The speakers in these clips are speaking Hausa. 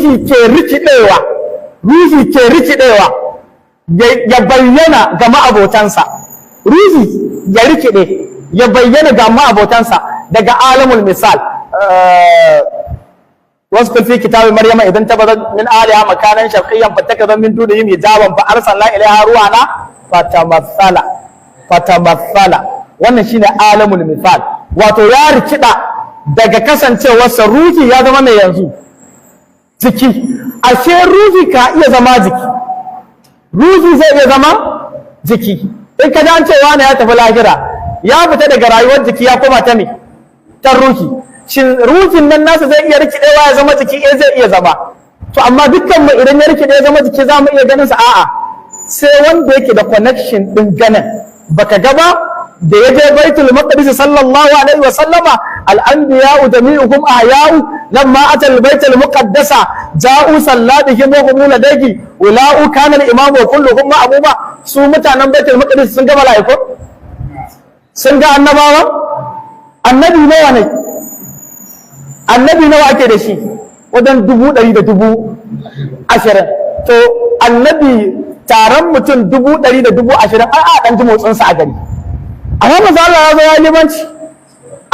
ruhi ke rikidewa ya bayyana ga ma'abotansa, ruhi ya rikide ya bayyana ga ma'abotansa daga alamul misal. واذكر في كتاب مريم إذا انتبذت من آلهة مكانا شرقيا فاتخذت من دونهم حجابا فأرسلنا إليها روحنا فتمثل. wannan shine alamul misal, wato ya rikida daga kasancewarsa ruhi ya zama mai yanzu jiki. Ashe ruhi ka iya zama jiki, ruhi zai iya zama jiki. In ka dan cewa ne ya tafi lahira, ya fita daga rayuwar jiki ya koma ta me, ta ruhi. Shin ruhin nan nasa zai iya rikidewa ya zama jiki? Zai iya zama. To amma dukkan mu idan ya rikide ya zama jiki za mu iya ganin sa? A'a, sai wanda yake da connection din ganin. Baka ga ba da ya je baitul maqdis sallallahu alaihi wa sallama, al-anbiya'u jami'uhum ahya'u lamma ata al-baitul muqaddasa ja'u sallatihim wa hum ladayhi ula'u kana al-imamu wa kulluhum ma'muma. Su mutanen baitul maqdis sun ga mala'iku, sun ga annabawa. Annabi nawa ne? Annabi nawa ake da shi? Wajen 100 da 20,000. To annabi taron mutum 100 da 20,000 a dan ji motsin sa a gari. Amma manzo Allah ya zo ya limanci,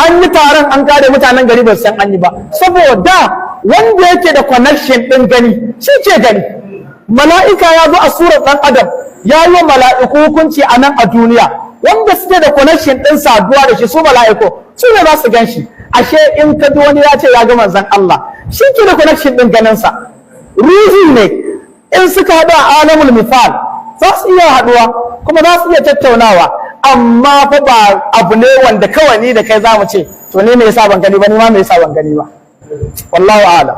an yi taron an kare mutanen gari ba san an yi ba, saboda wanda yake da connection din gani shi ke gani. Mala'ika ya zo a surar dan adam, ya yi wa mala'iku hukunci a nan a duniya. Wanda suke da connection din saduwa da shi, su mala'iku su ne za su gan shi. Ashe in ka ji wani ya ce ya ga manzon Allah, shi ke da connection din ganinsa. Ruhi ne in suka haɗu a alamul misal za su iya haɗuwa kuma za su iya tattaunawa, amma fa ba abu ne wanda kawai ni da kai za mu ce to ne me yasa ban gani ba, ni ma me yasa ban gani ba. Wallahu a'lam.